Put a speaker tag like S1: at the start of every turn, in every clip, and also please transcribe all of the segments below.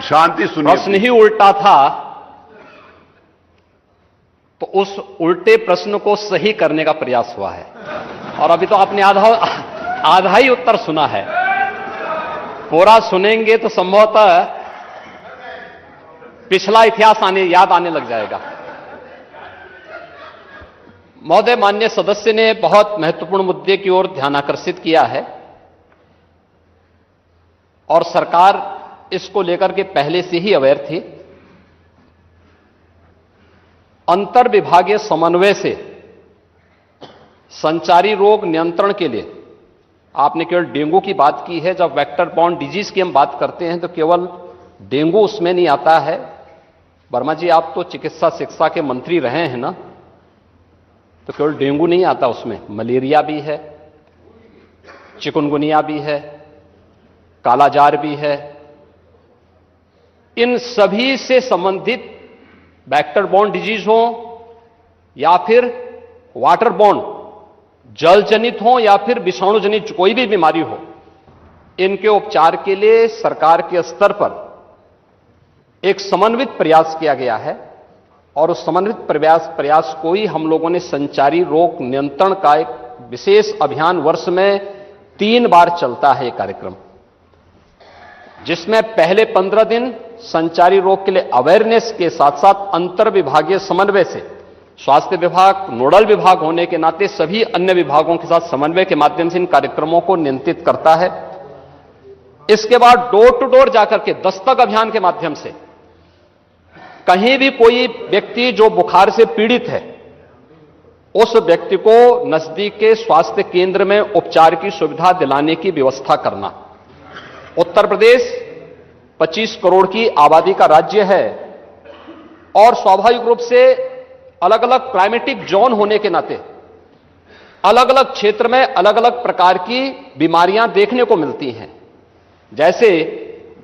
S1: शांति सुनिए।
S2: प्रश्न ही उल्टा था, तो उस उल्टे प्रश्न को सही करने का प्रयास हुआ है। और अभी तो आपने आधा ही उत्तर सुना है। पूरा सुनेंगे तो संभवतः पिछला इतिहास याद आने लग जाएगा। महोदय, माननीय सदस्य ने बहुत महत्वपूर्ण मुद्दे की ओर ध्यान आकर्षित किया है और सरकार इसको लेकर के पहले से ही अवेयर थी। अंतर विभागीय समन्वय से संचारी रोग नियंत्रण के लिए आपने केवल डेंगू की बात की है। जब वेक्टर बॉर्न डिजीज की हम बात करते हैं तो केवल डेंगू उसमें नहीं आता है। वर्मा जी, आप तो चिकित्सा शिक्षा के मंत्री रहे हैं ना, तो केवल डेंगू नहीं आता उसमें, मलेरिया भी है, चिकुनगुनिया भी है, कालाजार भी है। इन सभी से संबंधित वेक्टर बॉर्न डिजीज हो या फिर वाटर बॉर्न जल जनित हो या फिर विषाणु जनित कोई भी बीमारी हो, इनके उपचार के लिए सरकार के स्तर पर एक समन्वित प्रयास किया गया है। और उस समन्वित प्रयास को ही हम लोगों ने संचारी रोग नियंत्रण का एक विशेष अभियान, वर्ष में 3 बार चलता है कार्यक्रम, जिसमें पहले 15 दिन संचारी रोग के लिए अवेयरनेस के साथ साथ अंतर विभागीय समन्वय से स्वास्थ्य विभाग नोडल विभाग होने के नाते सभी अन्य विभागों के साथ समन्वय के माध्यम से इन कार्यक्रमों को नियंत्रित करता है। इसके बाद डोर टू डोर जाकर के दस्तक अभियान के माध्यम से कहीं भी कोई व्यक्ति जो बुखार से पीड़ित है, उस व्यक्ति को नजदीक के स्वास्थ्य केंद्र में उपचार की सुविधा दिलाने की व्यवस्था करना। उत्तर प्रदेश 25 करोड़ की आबादी का राज्य है और स्वाभाविक रूप से अलग अलग क्लाइमेटिक जोन होने के नाते अलग अलग क्षेत्र में अलग अलग प्रकार की बीमारियां देखने को मिलती हैं। जैसे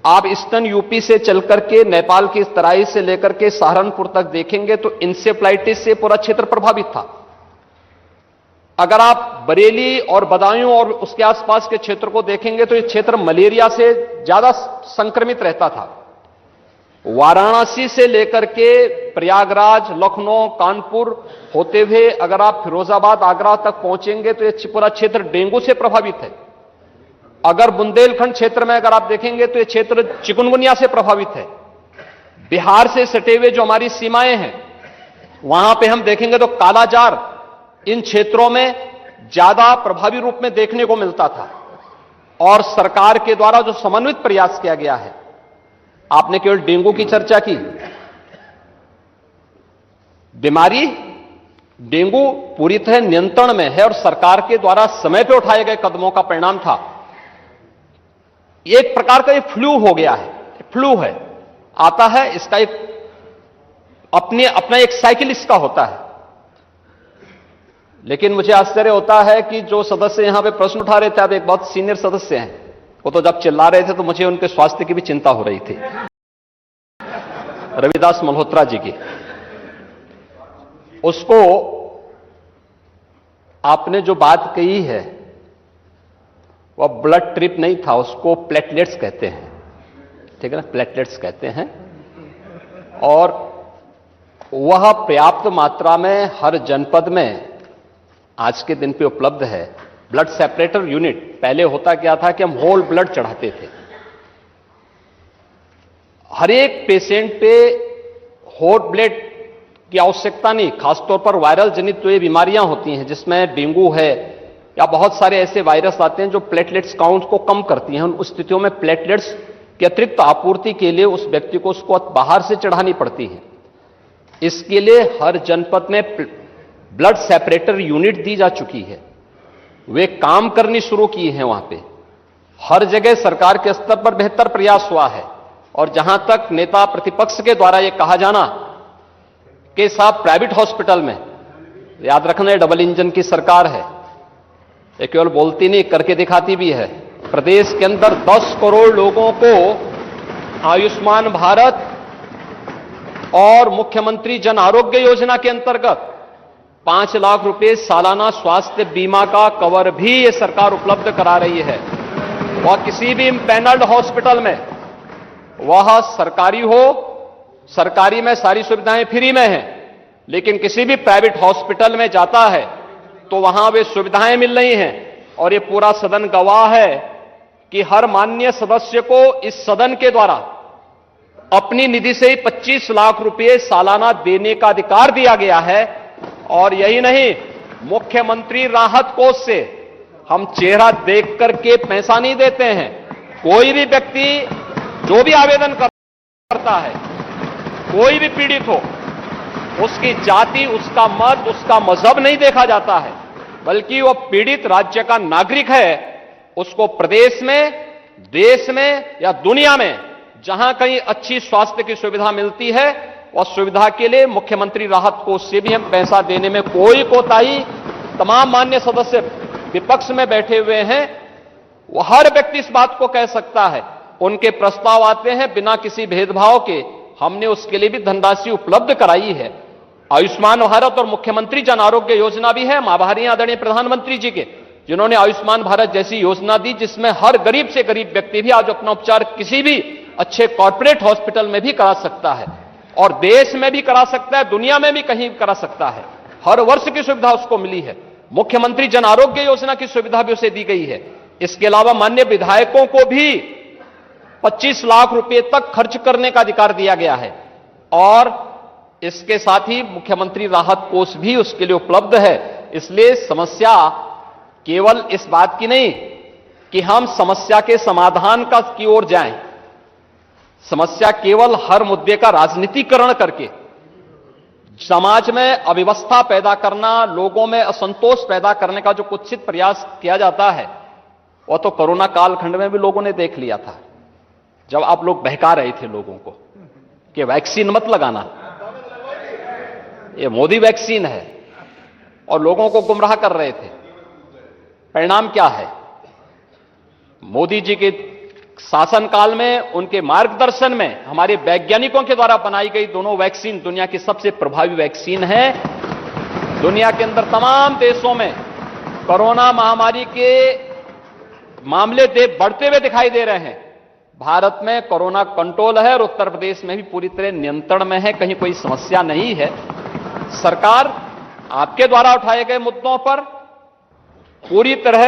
S2: आप ईस्टर्न यूपी से चलकर के नेपाल की तराई से लेकर के सहारनपुर तक देखेंगे तो इंसेफ्लाइटिस से पूरा क्षेत्र प्रभावित था। अगर आप बरेली और बदायूं और उसके आसपास के क्षेत्र को देखेंगे तो यह क्षेत्र मलेरिया से ज्यादा संक्रमित रहता था। वाराणसी से लेकर के प्रयागराज, लखनऊ, कानपुर होते हुए अगर आप फिरोजाबाद, आगरा तक पहुंचेंगे तो यह पूरा क्षेत्र डेंगू से प्रभावित है। अगर बुंदेलखंड क्षेत्र में अगर आप देखेंगे तो यह क्षेत्र चिकुनगुनिया से प्रभावित है। बिहार से सटे हुए जो हमारी सीमाएं हैं वहां पे हम देखेंगे तो कालाजार इन क्षेत्रों में ज्यादा प्रभावी रूप में देखने को मिलता था। और सरकार के द्वारा जो समन्वित प्रयास किया गया है, आपने केवल डेंगू की चर्चा की, बीमारी डेंगू पूरी तरह नियंत्रण में है और सरकार के द्वारा समय पर उठाए गए कदमों का परिणाम था। एक प्रकार का ये फ्लू हो गया है, फ्लू है, आता है, इसका एक अपना एक साइकिल इसका होता है। लेकिन मुझे आश्चर्य होता है कि जो सदस्य यहां पे प्रश्न उठा रहे थे, आप एक बहुत सीनियर सदस्य हैं, वो तो जब चिल्ला रहे थे तो मुझे उनके स्वास्थ्य की भी चिंता हो रही थी, रविदास मल्होत्रा जी की। उसको आपने जो बात कही है वह ब्लड ट्रिप नहीं था, उसको प्लेटलेट्स कहते हैं, ठीक है ना, प्लेटलेट्स कहते हैं। और वह पर्याप्त मात्रा में हर जनपद में आज के दिन पे उपलब्ध है। ब्लड सेपरेटर यूनिट, पहले होता क्या था कि हम होल ब्लड चढ़ाते थे। हर एक पेशेंट पे होल ब्लड की आवश्यकता नहीं, खासतौर पर वायरल जनित जो ये बीमारियां होती हैं जिसमें डेंगू है या बहुत सारे ऐसे वायरस आते हैं जो प्लेटलेट्स काउंट को कम करती हैं। उन स्थितियों में प्लेटलेट्स की अतिरिक्त आपूर्ति के लिए उस व्यक्ति को उसको बाहर से चढ़ानी पड़ती है। इसके लिए हर जनपद में ब्लड सेपरेटर यूनिट दी जा चुकी है, वे काम करनी शुरू की है। वहां पे हर जगह सरकार के स्तर पर बेहतर प्रयास हुआ है। और जहां तक नेता प्रतिपक्ष के द्वारा यह कहा जाना कि साहब प्राइवेट हॉस्पिटल में, याद रखना डबल इंजन की सरकार है, ये केवल बोलती नहीं करके दिखाती भी है। प्रदेश के अंदर 10 करोड़ लोगों को आयुष्मान भारत और मुख्यमंत्री जन आरोग्य योजना के अंतर्गत 5 लाख रुपए सालाना स्वास्थ्य बीमा का कवर भी ये सरकार उपलब्ध करा रही है। वह किसी भी पैनल्ड हॉस्पिटल में वह सरकारी हो, सरकारी में सारी सुविधाएं फ्री में हैं, लेकिन किसी भी प्राइवेट हॉस्पिटल में जाता है तो वहां वे सुविधाएं मिल रही हैं। और ये पूरा सदन गवाह है कि हर माननीय सदस्य को इस सदन के द्वारा अपनी निधि से ही 25 लाख रुपए सालाना देने का अधिकार दिया गया है। और यही नहीं, मुख्यमंत्री राहत कोष से हम चेहरा देख करके पैसा नहीं देते हैं। कोई भी व्यक्ति जो भी आवेदन करता है, कोई भी पीड़ित हो, उसकी जाति, उसका मत, उसका मजहब नहीं देखा जाता है, बल्कि वह पीड़ित राज्य का नागरिक है। उसको प्रदेश में, देश में या दुनिया में जहां कहीं अच्छी स्वास्थ्य की सुविधा मिलती है, और सुविधा के लिए मुख्यमंत्री राहत कोष से भी हम पैसा देने में कोई कोताही, तमाम मान्य सदस्य विपक्ष में बैठे हुए हैं, वो हर व्यक्ति इस बात को कह सकता है। उनके प्रस्ताव आते हैं बिना किसी भेदभाव के, हमने उसके लिए भी धनराशि उपलब्ध कराई है। आयुष्मान भारत और मुख्यमंत्री जन आरोग्य योजना भी है, आभारी आदरणीय प्रधानमंत्री जी के, जिन्होंने आयुष्मान भारत जैसी योजना दी, जिसमें हर गरीब से गरीब व्यक्ति भी आज अपना उपचार किसी भी अच्छे कॉर्पोरेट हॉस्पिटल में भी करा सकता है, और देश में भी करा सकता है, दुनिया में भी कहीं करा सकता है। हर वर्ष की सुविधा उसको मिली है। मुख्यमंत्री जन आरोग्य योजना की सुविधा भी उसे दी गई है। इसके अलावा माननीय विधायकों को भी 25 लाख रुपए तक खर्च करने का अधिकार दिया गया है, और इसके साथ ही मुख्यमंत्री राहत कोष भी उसके लिए उपलब्ध है। इसलिए समस्या केवल इस बात की नहीं कि हम समस्या के समाधान की ओर जाएं, समस्या केवल हर मुद्दे का राजनीतिकरण करके समाज में अव्यवस्था पैदा करना, लोगों में असंतोष पैदा करने का जो कुत्सित प्रयास किया जाता है, वह तो कोरोना कालखंड में भी लोगों ने देख लिया था, जब आप लोग बहका रहे थे लोगों को कि वैक्सीन मत लगाना, ये मोदी वैक्सीन है, और लोगों को गुमराह कर रहे थे। परिणाम क्या है? मोदी जी के शासनकाल में, उनके मार्गदर्शन में हमारे वैज्ञानिकों के द्वारा बनाई गई दोनों वैक्सीन दुनिया की सबसे प्रभावी वैक्सीन है। दुनिया के अंदर तमाम देशों में कोरोना महामारी के मामले बढ़ते हुए दिखाई दे रहे हैं। भारत में कोरोना कंट्रोल है, और उत्तर प्रदेश में भी पूरी तरह नियंत्रण में है, कहीं कोई समस्या नहीं है। सरकार आपके द्वारा उठाए गए मुद्दों पर पूरी तरह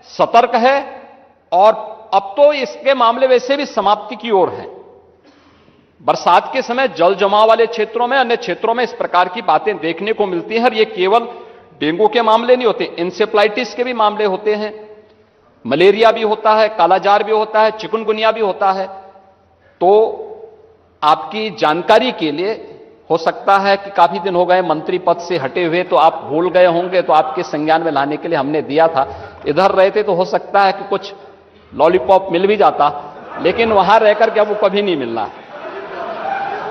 S2: सतर्क है, और अब तो इसके मामले वैसे भी समाप्ति की ओर हैं। बरसात के समय जल जमाव वाले क्षेत्रों में, अन्य क्षेत्रों में इस प्रकार की बातें देखने को मिलती हैं। और ये केवल डेंगू के मामले नहीं होते, इंसेफ्लाइटिस के भी मामले होते हैं, मलेरिया भी होता है, कालाजार भी होता है, चिकनगुनिया भी होता है। तो आपकी जानकारी के लिए, हो सकता है कि काफी दिन हो गए मंत्री पद से हटे हुए, तो आप भूल गए होंगे, तो आपके संज्ञान में लाने के लिए हमने दिया था। इधर रहते तो हो सकता है कि कुछ लॉलीपॉप मिल भी जाता, लेकिन वहां रहकर के अब वो कभी नहीं मिलना।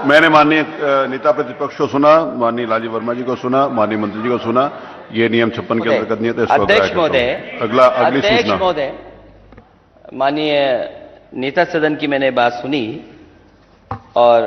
S1: मैंने माननीय नेता प्रतिपक्ष को सुना, माननीय लालजी वर्मा जी को सुना, माननीय मंत्री जी को सुना। ये नियम 56 के अंतर्गत नहीं है।
S3: अध्यक्ष महोदय,
S1: अगली सूचना।
S3: महोदय, माननीय नेता सदन की मैंने बात सुनी, और